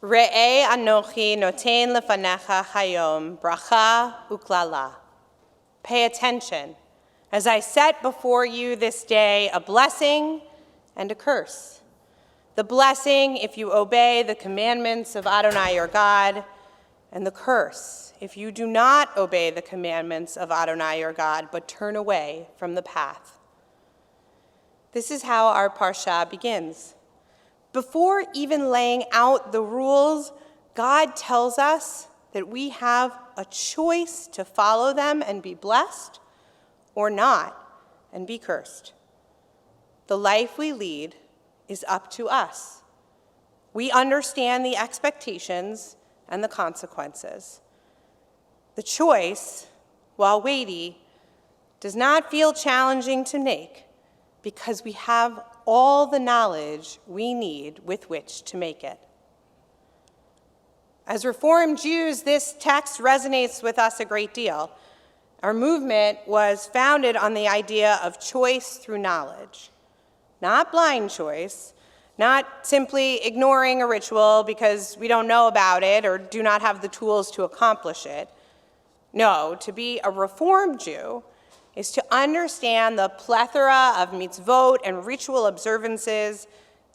Re'eh anochi noten lefanecha hayom bracha uklala. Pay attention as I set before you this day a blessing and a curse. The blessing if you obey the commandments of Adonai your God, and the curse if you do not obey the commandments of Adonai your God, but turn away from the path. This is how our parsha begins. Before even laying out the rules, God tells us that we have a choice to follow them and be blessed, or not and be cursed. The life we lead is up to us. We understand the expectations and the consequences. The choice, while weighty, does not feel challenging to make because we have all the knowledge we need with which to make it. As Reformed Jews, this text resonates with us a great deal. Our movement was founded on the idea of choice through knowledge, not blind choice, not simply ignoring a ritual because we don't know about it or do not have the tools to accomplish it. No, to be a Reformed Jew is to understand the plethora of mitzvot and ritual observances,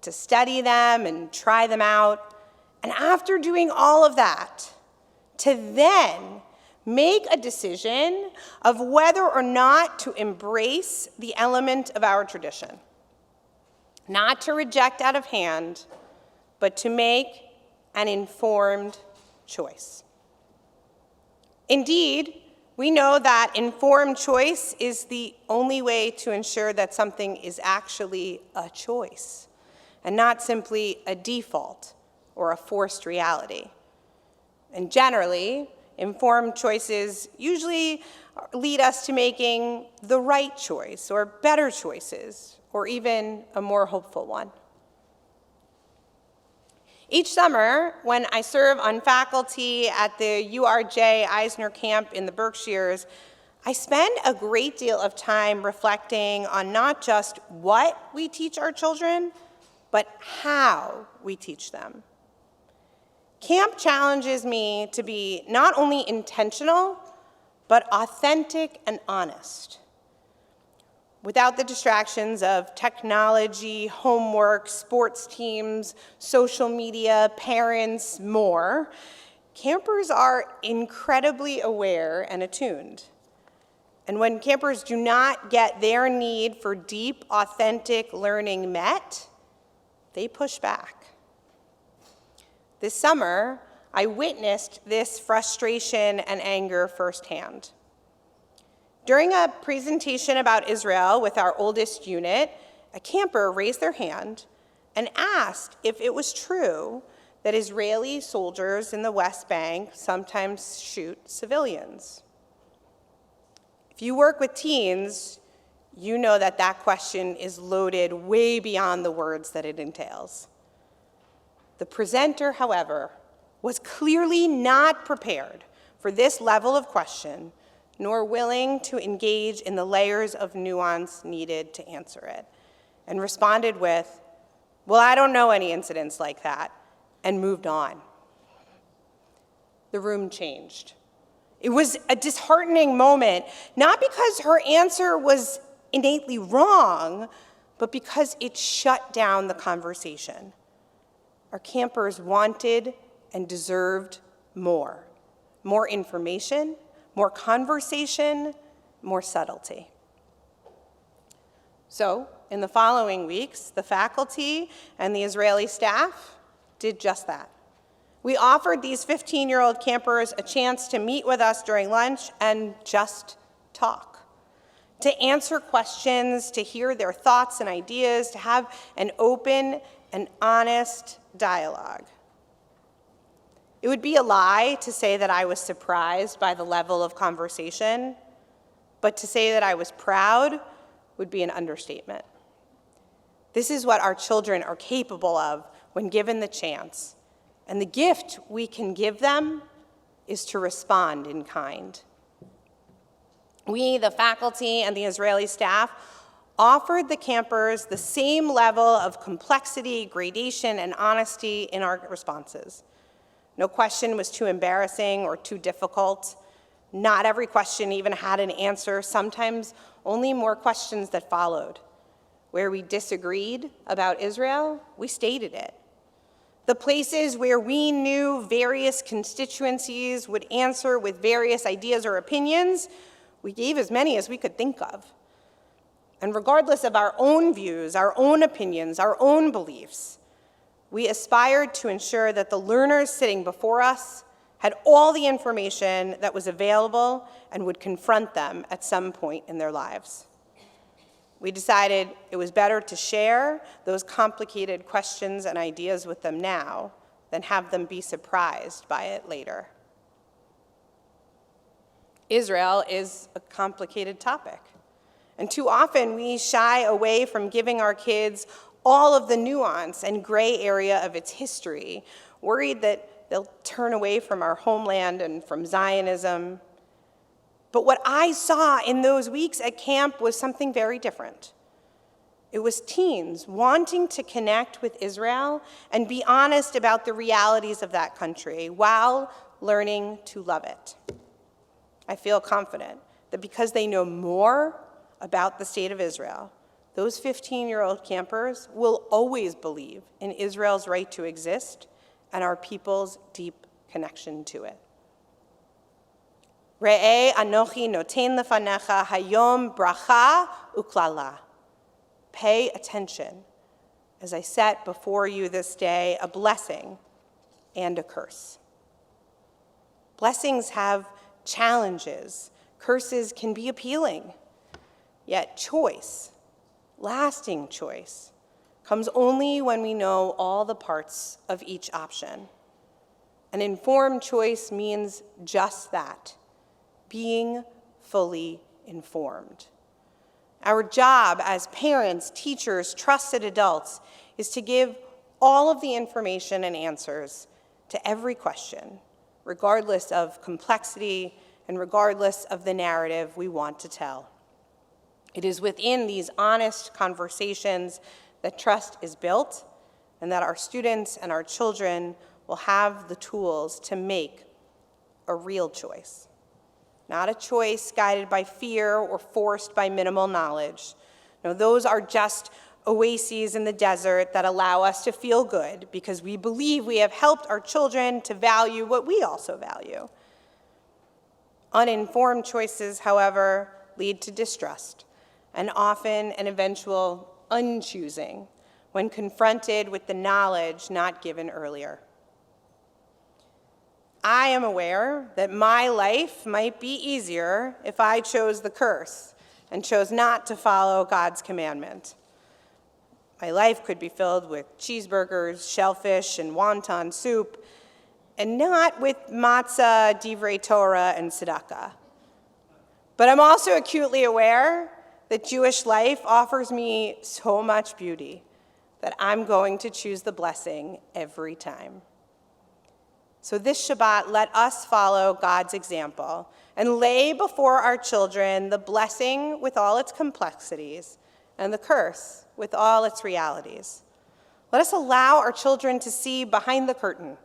to study them and try them out, and after doing all of that, to then make a decision of whether or not to embrace the element of our tradition. Not to reject out of hand, but to make an informed choice. Indeed, we know that informed choice is the only way to ensure that something is actually a choice and not simply a default or a forced reality. And generally, informed choices usually lead us to making the right choice or better choices or even a more hopeful one. Each summer, when I serve on faculty at the URJ Eisner Camp in the Berkshires, I spend a great deal of time reflecting on not just what we teach our children, but how we teach them. Camp challenges me to be not only intentional, but authentic and honest. Without the distractions of technology, homework, sports teams, social media, parents, more, campers are incredibly aware and attuned. And when campers do not get their need for deep, authentic learning met, they push back. This summer, I witnessed this frustration and anger firsthand. During a presentation about Israel with our oldest unit, a camper raised their hand and asked if it was true that Israeli soldiers in the West Bank sometimes shoot civilians. If you work with teens, you know that that question is loaded way beyond the words that it entails. The presenter, however, was clearly not prepared for this level of question, nor willing to engage in the layers of nuance needed to answer it, and responded with, "Well, I don't know any incidents like that," and moved on. The room changed. It was a disheartening moment, not because her answer was innately wrong, but because it shut down the conversation. Our campers wanted and deserved more information, more conversation, more subtlety. So, in the following weeks, the faculty and the Israeli staff did just that. We offered these 15-year-old campers a chance to meet with us during lunch and just talk, to answer questions, to hear their thoughts and ideas, to have an open and honest dialogue. It would be a lie to say that I was surprised by the level of conversation, but to say that I was proud would be an understatement. This is what our children are capable of when given the chance, and the gift we can give them is to respond in kind. We, the faculty and the Israeli staff, offered the campers the same level of complexity, gradation, and honesty in our responses. No question was too embarrassing or too difficult. Not every question even had an answer, sometimes only more questions that followed. Where we disagreed about Israel, we stated it. The places where we knew various constituencies would answer with various ideas or opinions, we gave as many as we could think of. And regardless of our own views, our own opinions, our own beliefs, we aspired to ensure that the learners sitting before us had all the information that was available and would confront them at some point in their lives. We decided it was better to share those complicated questions and ideas with them now than have them be surprised by it later. Israel is a complicated topic, and too often we shy away from giving our kids all of the nuance and gray area of its history, worried that they'll turn away from our homeland and from Zionism. But what I saw in those weeks at camp was something very different. It was teens wanting to connect with Israel and be honest about the realities of that country while learning to love it. I feel confident that because they know more about the state of Israel, those 15-year-old campers will always believe in Israel's right to exist and our people's deep connection to it. Re'eh anochi noten lefanecha hayom bracha uklala. Pay attention as I set before you this day a blessing and a curse. Blessings have challenges. Curses can be appealing. Yet choice, lasting choice, comes only when we know all the parts of each option. An informed choice means just that, being fully informed. Our job as parents, teachers, trusted adults is to give all of the information and answers to every question, regardless of complexity and regardless of the narrative we want to tell. It is within these honest conversations that trust is built and that our students and our children will have the tools to make a real choice. Not a choice guided by fear or forced by minimal knowledge. No, those are just oases in the desert that allow us to feel good because we believe we have helped our children to value what we also value. Uninformed choices, however, lead to distrust and often an eventual unchoosing when confronted with the knowledge not given earlier. I am aware that my life might be easier if I chose the curse and chose not to follow God's commandment. My life could be filled with cheeseburgers, shellfish, and wonton soup, and not with matzah, divrei Torah, and tzedakah. But I'm also acutely aware that Jewish life offers me so much beauty that I'm going to choose the blessing every time. So this Shabbat, let us follow God's example and lay before our children the blessing with all its complexities and the curse with all its realities. Let us allow our children to see behind the curtain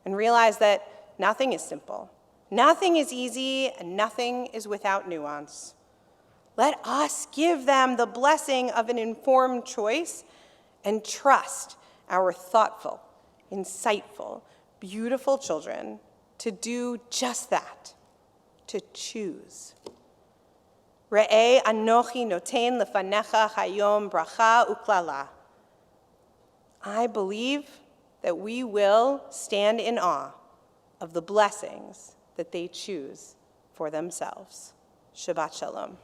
and realize that nothing is simple, nothing is easy, and nothing is without nuance. Let us give them the blessing of an informed choice and trust our thoughtful, insightful, beautiful children to do just that, to choose. Re'eh anochi noten lefanecha hayom bracha uklala. I believe that we will stand in awe of the blessings that they choose for themselves. Shabbat Shalom.